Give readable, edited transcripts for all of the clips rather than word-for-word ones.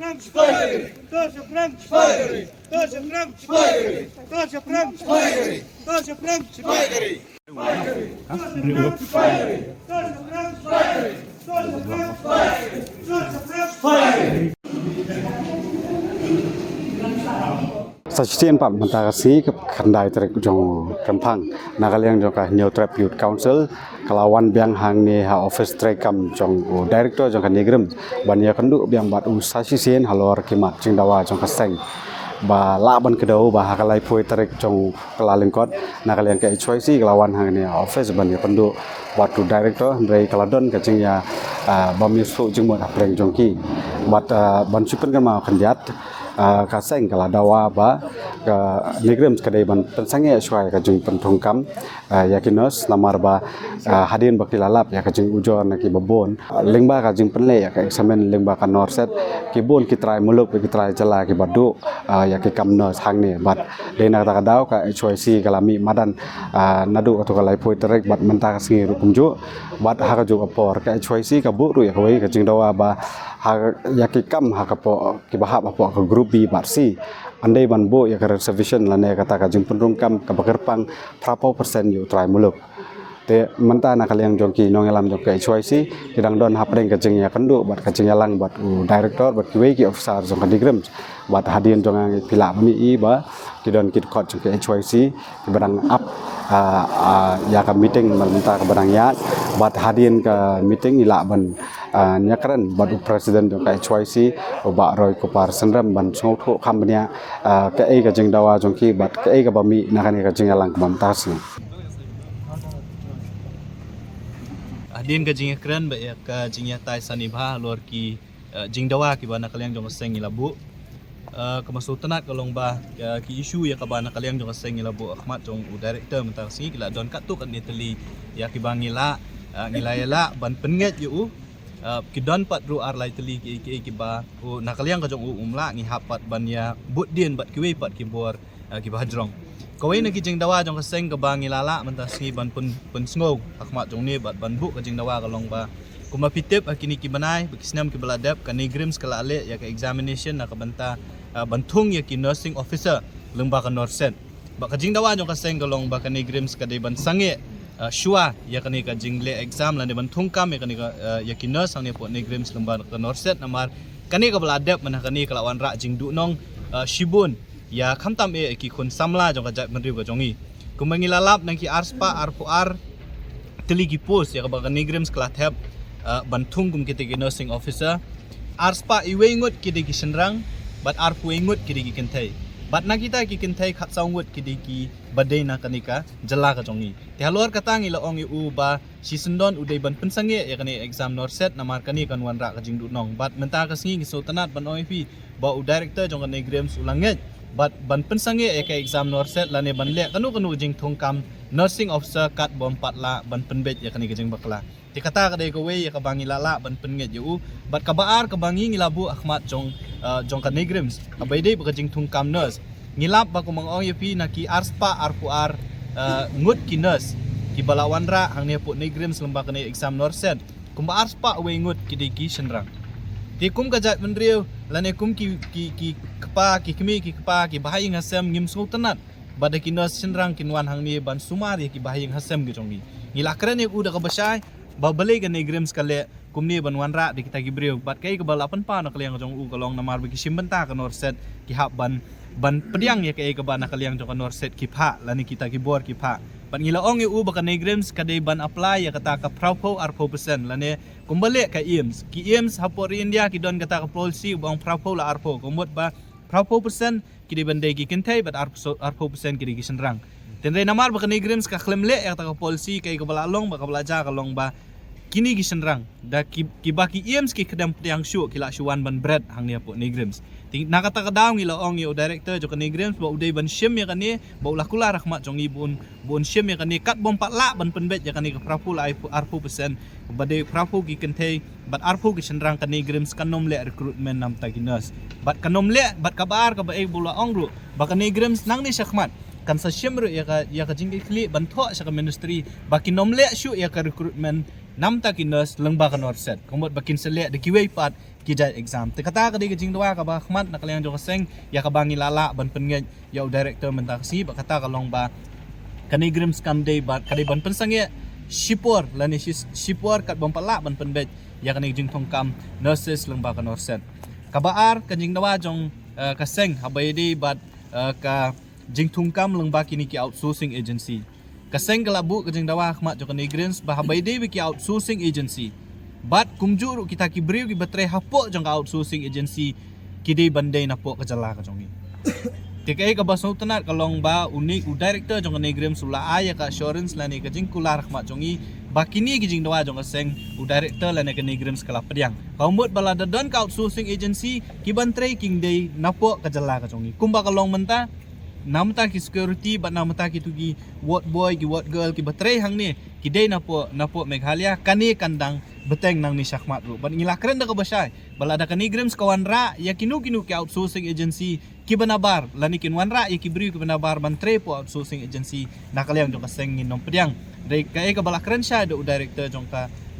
Frank Spidey, Tosha Frank Spidey, Tosha Frank Spidey, Tosha Frank Spidey, Tosha Frank Spidey. Sajian Pak Mentagasi ke kendai trek jong rempang nakaliang jong ka New Tribute Council kelawan biang hang ni ha office trek kam jong director jong ka nigrem ban ya kendu biang bat sajian halor kimat jing dawa jong ka seng ba laban kedau ba hakalai poi trek jong kelalengkot nakaliang ka HYC kelawan hang ni office ban ya kendu batu director dari Kaladon ka jing ya bam yusu jing mo apreng jong ki bat ban super kan ma kenjat kaseng kala dawa ba ke nigrem kedai ban pensange syai ka jung pentongkam yakinos namar ba hadin bakti lalap ya ka jung ujon ki babon lengba ka jung penle ya ka examen lengba ka norset ki bon ki try muluk ki try jala ki badu ya ki kamnos hang ni bat dena ta daw ka HYC kalami madan nadu atau kalai poi terek bat menta singi rukumju bat ha ka jung apor ka HYC ka bu ru ya ka wei ka jung dawa ba ya ki kam ha ka po ki bahap apo ka grup B barsi andai ban bo ya ka reservation lane kata ka jung pendung kam ka bagerpang prapo persen yu try muluk te menta na kaliang jongki nongelam jong ka HYC kidang don hapreng ka jeng ya kendu bat ka jeng yalang bat director bat kiwe ki officer jong ka digrem bat hadien jong ang pila mi i ba kidon kit kot jong ka HYC ki barang up ya ka meeting menta ka barang ya bat hadien ka meeting ila ban nyakran badu presiden jong ka HYC ba roy ko par senram ban sngau tho khambnya ka ei ka jeng dawa jongki bat ka ei ka bami nakani ka jeng yalang bam tas Adin ka jingya kran ba ya ka jingya tai sanibha lor ki jing dawa ki bana kaliang jong seng ilabu kemasuk tenat kalong ba ki isu ya ka bana kaliang jong seng ilabu Ahmad jong director mentang si kila don kat tu kan neteli ya ki bangila ngilayala ban penget yu ki don pat ru ar lai teli ki ba nakaliang ka jong umla ngi hapat ban ya but din bat ki we pat ki bor ki bahadrong kawai nak jing dawa jong kaseng ke bang ilala mentah si ban pun sngog akmat jong ni bat ban bu ke jing dawa kalong ba kuma pitep akini ki banai bekisnam ki beladap ka negrims kala ale ya ka examination nak banta bantung ya ki nursing officer lengba ka norset ba ka jing dawa jong kaseng kalong ba ka negrims ka de ban sange shua ya ka ni ka jing le exam lan de bantung kam ya ka ni ka ya ki nurse ang ni po negrims lengba ka norset namar kani ka beladap manah kani kalawan ra jing du nong shibun ya khamtam ki khun samla jong ka jat mandri ba jongi kumangi lalap nang ki arspa arpuar teligi post ya ka ba negrims kala thep bantung kum kite ki nursing officer arspa iwengut kide ki senrang bat arpu wengut kide ki kentai bat na kita ki kentai khat saungut kide ki badai na kanika jala ka jongi te halor katang ila ong u ba si sendon udai ban pensange ya kani exam norset namar kani kan wan ra ka jing du nong bat menta ka singi so tanat ban oi fi ba u director jong ka negrims ulanget but ban pensange ka exam norset lane ban le kanu jing thongkam nursing officer kat bom patla ban penbet ya kani jing bakla ti kata ka dei ko we ya ka bangi lala ban penget yu but ka baar ka bangi ngilabu Ahmad jong ka negrims abai dei ba jing thongkam nurse ngilap ba ko mangong yepi na ki arspa arpuar ngut ki nurse ki balawan ra hang ne po negrims lembak kani exam norset kumba arspa we ngut ki dei ki senrang ti kum ka jat mendriu lane kum ki kepa ki kemi ki kepa ki bahaying hasem ngim so tenat bada ki nos senrang kinwan hang ni ban sumari ki bahaying hasem ge jongi ngilakran ni uda ka basai ba bale ga negrims kale kum ni ban wanra di kita gibriu bat kai ka balapan pa na kaliang jong u kalong namar bi simbenta ka norset ki hab ban pediang ya kai ka ban na kaliang jong ka norset ki pha lani kita ki bor ki pha ban ngilaong u ba ka negrims ka dei ban apply ya kata ka praupo arpo persen lane kumbale ka IEMS ki IEMS hapor India ki don kata ka policy bang praupo la arpo kumot ba praupo persen ki di bandai ki kentai bat arpo persen ki di senrang tenre namar ba ka negrims ka klemle ya kata ka policy kai ka balalong ba ka belajar kalong ba kini gi senrang da ki baki IEMS ki kedam yang syu ki la syuan ban bread hang ni po negrims ting nakata ka daw ngi laong yo director jo ka negrims ba udai ban syem ya kani ba ulah kula rahmat jongi bun syem ya kani kat bom patla ban penbet ya kani ka prapu la arpu persen badai prapu ki kentai bat arpu ki senrang ka negrims kanom le recruitment nam taginas bat kanom le bat kabar ka ba e bula ongru ba ka negrims nang ni syakmat kan sa syemru ya ka jingki kli ban tho sa ka ministry ba ki nomle syu ya ka recruitment nam ta ki nurse lengba kan orset komot bakin selek de kiwei pat ki jai exam te kata ka de jing dawa ka ba khmat nak liang jong seng ya ka bangi lala ban pengen ya director mentaksi ba kata ka long ba kani grim skam day ba kadi ban pensange shipor lani shipor kat bom pala ban penbet ya kani jing thong kam nurses lengba kan orset kabaar ka jing dawa jong ka seng habai di bat ka jing thong kam lengba kini ki outsourcing agency kaseng kalabu kajeng dawa khmat jo kani greens bahabai de ki outsourcing agency bat kumjuru kita ki briu ki batre hapo jong outsourcing agency kidi bandai napo kajala ka jongi tikai ka baso tanat kalong ba unik u director jong kani greens sula aya ka assurance lani kajeng kular khmat jongi bakini kajeng dawa jong kaseng u director lani kani greens kala pediang kaumut balada don ka outsourcing agency ki bantre king day napo kajala ka jongi kumba kalong menta namta ki security bat namta ki tugi ward boy ki ward girl ki batre hang ni ki dei napo Meghalaya kani kandang beteng nang ni syakmat ru ban ngila keren da ka basai balada kani grems kawan ra ya kinu ki outsourcing agency ki banabar lani kin wan ra ya ki bri ki banabar bantre po outsourcing agency nakaliang jong kaseng ngin nom pediang dei ka e ka bala keren sha do director jong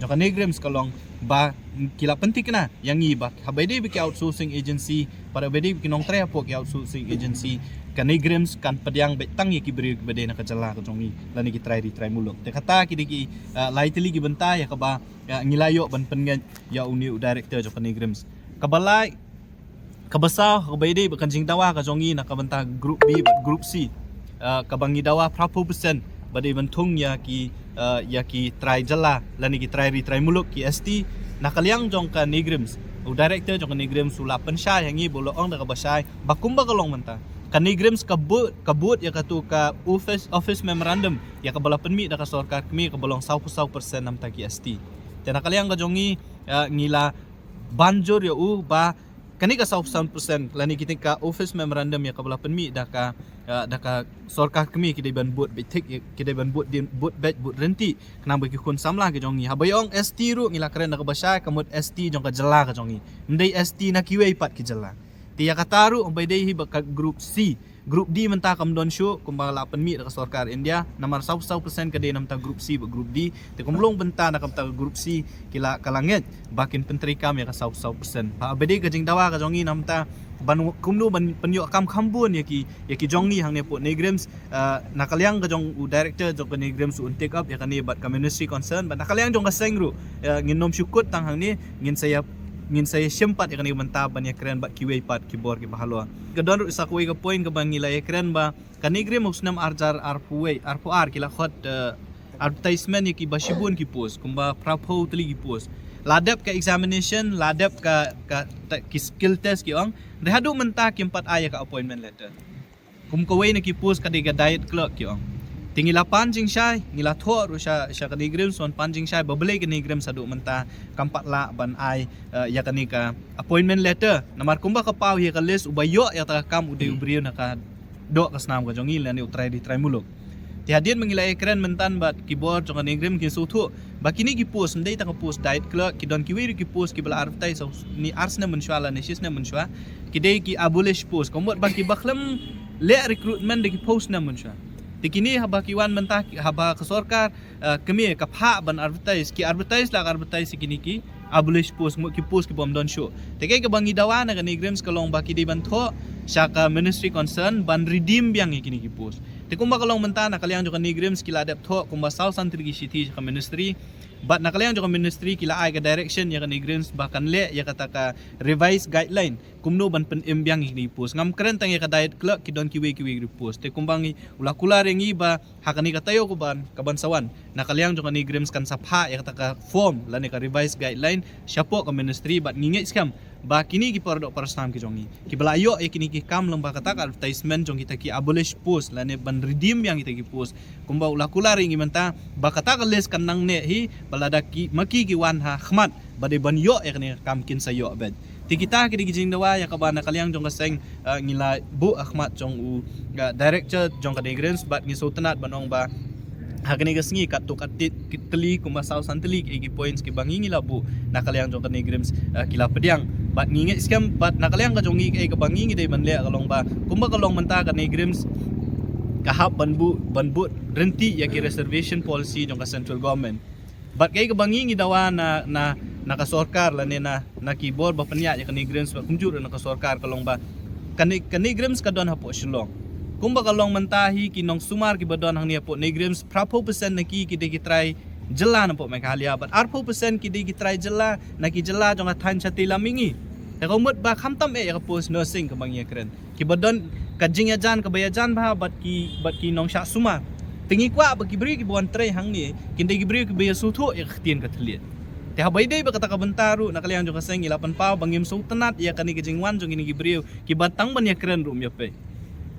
kani grems kalong ba kila penting kena yang ngi ba habai de ki outsourcing agency pada bedi ki nong tre po ki outsourcing agency kani grems kan pediang betang ki beri ke bede nak kejala ke jongi lani ki try muluk te kata ki ki laiteli ki benta ya ka ba ngilayo ban pengen ya uni director jo kani grems kabalai kabasa ka bede kan jing dawa ka jongi nak ka benta group B group C ka bangi dawa prapo persen bade bentung ya ki try jala lani ki try muluk ki ST nakaliang jong ka ni grems u director jong kani grems sula pensai hangi bolo ong da ka basai bakumba kalong menta kani grems kabut ya katu ka office memorandum ya kabala penmi da ka sarkar kami kabalong 100% nam ta ki ST tena kaliang ka jongi ngila banjur ya ba kani ka 100% lani kita ka office memorandum ya kabala penmi da ka sarkar kami kidai ban buat betik kidai ban buat buat bet buat renti kena bagi kun samla ke jongi habayong ST ru ngila keren da ka basai kamut ST jong ka jela ka jongi ndai ST na kiwei pat ki jela tiya kataru umbai dei hi baka group C group D menta kam don show kumbala penmi da sarkar India namar 100% ka dei namta group C ba group D te kumlong benta na kamta group C kila kalanget bakin pentri kam ya ka 100% pa bede ka jing dawa ka jongi namta ban kumnu ban penyo kam khambun ya ki jongi hang ne po negrems nakaliang ka jong u director jong negrems un take up ya ka ni bat community concern ban nakaliang jong ka sengru nginom syukut tang hang ni ngin saya sempat ikan menta ban ya keren bat kiwei pat kibor ki bahalwa gadon sa kuwi ka point ka bangi la keren ba kanigre musnam arjar arpuar kila khot advertisement ki bashibun ki post kumba prapo tli ki post ladap ka examination ladap ka ki skill test ki ong rehadu menta ki 4 aya ka appointment letter kum kawai na ki post ka diga diet clerk ki ong tingila panjing syai ngila tho ru sya kani grim son panjing syai babele kani grim sadu menta kampat la ban ai ya kani ka appointment letter namar kumba ka pau ya ka list ubayo ya ta kam ude ubrio na ka do ka snam ka jongi lani try muluk ti hadin mengila ekran mentan bat keyboard jong kani grim ki suthu bakini ki post ndai ta ka post diet clerk ki don ki wi ki post ki bala advertise ni arsna menshwala ni shisna menshwa ki dei ki abolish post komot baki bakhlam le recruitment de ki post na menshwa tikini haba kiwan mentah haba ke sarkar kami ka pha ban advertise kini ki abolish post ki bom don show tekai ke bangi dawa na kani grems kalong baki di ban tho syaka ministry concern ban redeem biang kini ki post te kumba kalong mentah na kaliang jo kani grems kila adap tho kumba sau santri ki city ka ministry but nakaliang jo ministry kila ai ka direction ya kani greens bahkan le ya kata ka revised guideline kumno ban pen embyang ni post ngam keren tang ya ka diet clerk ki don kiwi post te kumbangi ula kula rengi ba hakani ka tayo ko ban kabansawan nakaliang jo kani greens kan sapha ya kata ka form la ni ka revised guideline syapo ka ministry but nginget skam ba kini ki pardo parastam ki jongi ki balayo e kini ki kam lamba kata ka advertisement jong kita ki abolish post la ne ban redeem yang kita ki post kumba ula kula rengi menta ba kata ka list kan nang ne hi balada ki maki ki wan ha khmat bade ban yo e kani kam kin sa yo bed ti kita ki dijing dawa ya ka ba nakaliang jong kaseng ngila bu ahmad jong u director jong ka greens bat ngi sotanat banong ba hakani gasngi katuk atit kitli kumba sau santli ki points ki bangi labu nakaliang jong kani greens kila pediang bat nginget skam bat nakaliang ka jongi ka bangi ngi dei ban le kalong ba kumba kalong menta kani greens kahap banbu renti ya ki reservation policy jong ka central government But kay kabangi dawa na nakasorkar la na keyboard ba panya ya kanigrims ba kumjuro nakasorkar kalong ba kanigrims kadon hapo shilong. Kung ba kalong mantahi kinong sumar ki badon hang niya po nigrims prapo percent na ki try jela na po may kahalya but arpo percent ki try jela na ki jela jong athan chati lamingi. Ya kumut ba kamtam ya kapos nursing kabang ya kren. Ki badon kajing ya jan kabayajan ba but ki nong sha sumar. Tingi kwa ba ki bri ki buan tray hang ni kinde ki bri ki baya sutho ya ktien katlian. Tiha bayday ba kata kabentaru nakaliang jong kaseng ilapan pa bangim sultanat ya kani kajingwan jong ini gibriu ki batang ban ya keren rum ya pe.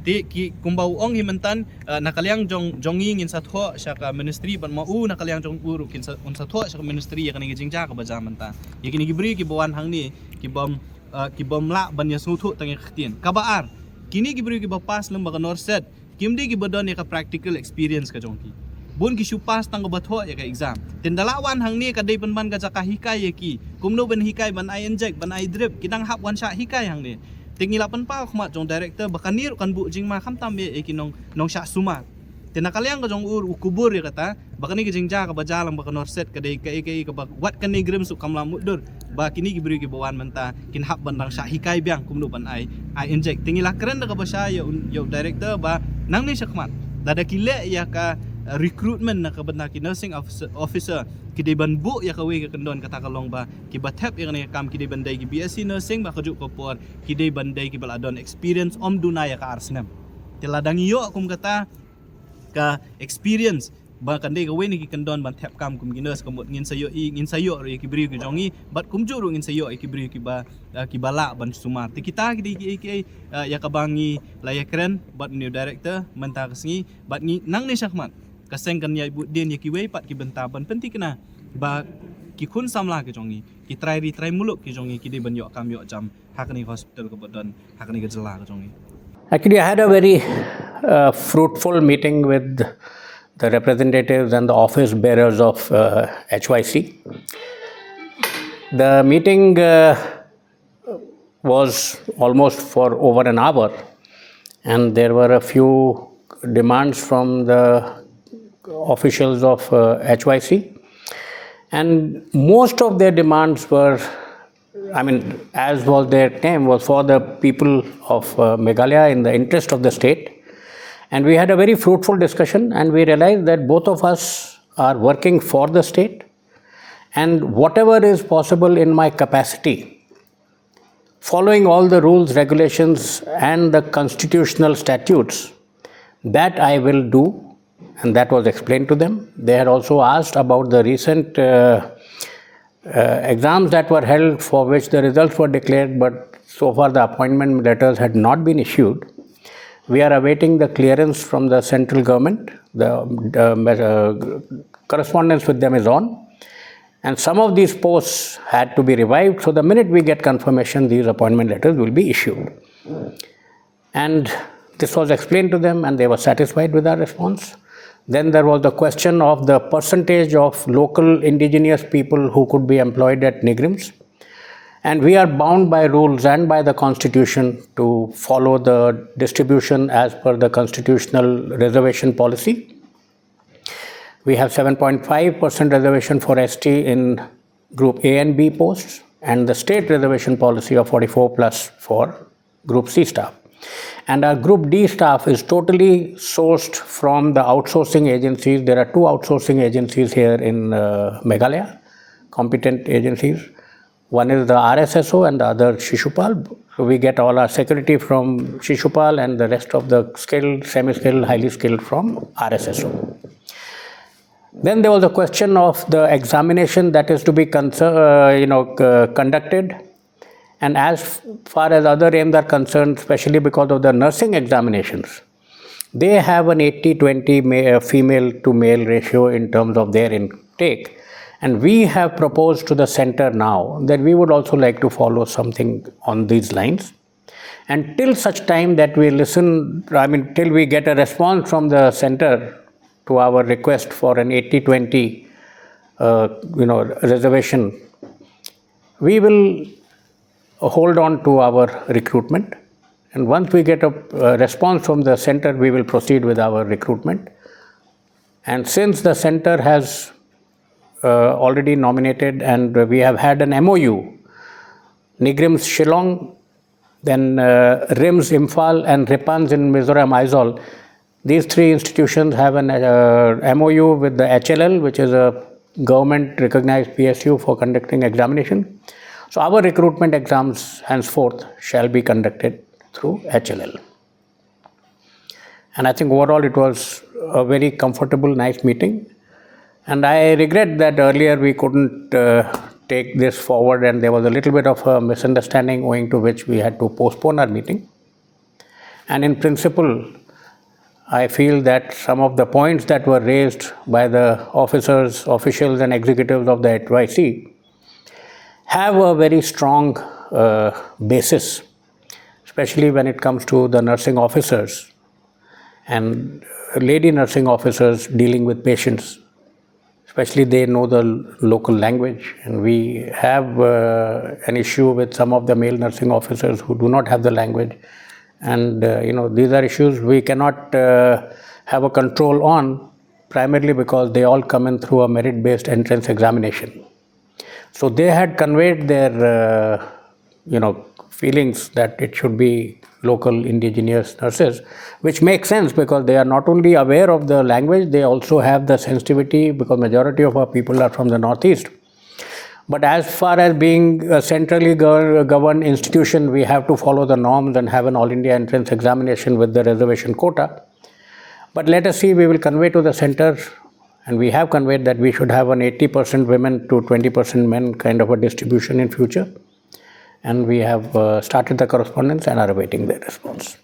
Ti ki kumbau ong himentan nakaliang jongi ngin satho sya ka ministry ban mau nakaliang jong uru kin satho sya ka ministry ya kani kajingja ka bajaman ta. Ya kini gibriu ki bawan hang ni ki bom la ban ya sutho tang ktien. Kabaar kini gibriu ki bapas lem ba norset kimdi ki badon ya ka practical experience ka jongki. Bun ki supas tang batho ya ka exam. Tindalawan hang ni kadai ban ka jaka hikay ya ki. Kumno ban hikay ban I inject ban I drip kinang hap wan sha hikay hang ni. Tingilapan pa khmat jong director bakanir kan bu jing ma kham tam ye kinong nong sha suma. Tinakaliang ka jong kubur ya kata bakani ki jingja ka bajalang baka norset kadai kai ka bak wat kan ni grim su kamla mudur. Ba kini gibri ki bawan menta kin hap ban rang sha hikay biang kumno ban I inject. Tingila keren ka ba sya yo director ba nang ni khmat. Dada kile ya ka recruitment na kabadna ki nursing officer ki ban bu ya kawe ka kendon kata kalong ba ki batep ya ne kam ki bandai ki BSc nursing ba kajuk ko por ki bandai ki baladon experience om dunaya ka arsnem tiladang yo kum kata ka experience ba kandai kawe ni ki kendon ban tep kam kum ki nurse kamut ngin sayo ri ki bri ki jongi bat kum juru ngin sayo ki bri ki bala ban sumar ti kita ki ya kabangi layakren bat new director menta kasngi bat ngi nang ni syakmat kaseng kan ya ibu din ya kiwei pat ki bentaban penti kena ba ki kun samla ke jongi ki try muluk ki jongi ki de ban yo kam yo jam hakni hospital ke badan hakni ke jela ke jongi. Actually, I had a very fruitful meeting with the representatives and the office bearers of HYC. The meeting was almost for over an hour, and there were a few demands from the officials of HYC, and most of their demands were, as was their name, was for the people of Meghalaya in the interest of the state. And we had a very fruitful discussion, and we realized that both of us are working for the state, and whatever is possible in my capacity, following all the rules, regulations and the constitutional statutes, that I will do. And that was explained to them. They had also asked about the recent exams that were held for which the results were declared, but so far the appointment letters had not been issued. We are awaiting the clearance from the central government. The correspondence with them is on. And some of these posts had to be revived. So the minute we get confirmation, these appointment letters will be issued. And this was explained to them, and they were satisfied with our response. Then there was the question of the percentage of local indigenous people who could be employed at NIGRIMS. And we are bound by rules and by the constitution to follow the distribution as per the constitutional reservation policy. We have 7.5% reservation for ST in group A and B posts, and the state reservation policy of 44 plus for group C staff. And our group D staff is totally sourced from the outsourcing agencies. There are 2 outsourcing agencies here in Meghalaya, competent agencies. One is the RSSO and the other Shishupal. So we get all our security from Shishupal and the rest of the skilled, semi-skilled, highly skilled from RSSO. Then there was a question of the examination that is to be conducted. And as far as other aims are concerned, especially because of the nursing examinations, they have an 80-20 female to male ratio in terms of their intake. And we have proposed to the center now that we would also like to follow something on these lines. And till such time that we listen, till we get a response from the center to our request for an 80-20 reservation, we will hold on to our recruitment, and once we get a response from the center, we will proceed with our recruitment. And since the center has already nominated, and we have had an MOU. NIGRIMS Shillong, then RIMS Imphal, and RIPANS in Mizoram Aizawl. These three institutions have an MOU with the HLL, which is a government recognized PSU for conducting examination. So our recruitment exams henceforth shall be conducted through HLL. And I think overall it was a very comfortable, nice meeting. And I regret that earlier we couldn't take this forward, and there was a little bit of a misunderstanding owing to which we had to postpone our meeting. And in principle, I feel that some of the points that were raised by the officers, officials and executives of the HYC have a very strong basis, especially when it comes to the nursing officers and lady nursing officers dealing with patients. Especially they know the local language, and we have an issue with some of the male nursing officers who do not have the language. And these are issues we cannot have a control on, primarily because they all come in through a merit-based entrance examination. So they had conveyed their feelings that it should be local indigenous nurses, which makes sense because they are not only aware of the language, they also have the sensitivity, because majority of our people are from the northeast. But as far as being a centrally governed institution, we have to follow the norms and have an all India entrance examination with the reservation quota. But let us see, we will convey to the center, and we have conveyed that we should have an 80% women to 20% men kind of a distribution in future. And we have started the correspondence and are awaiting their response.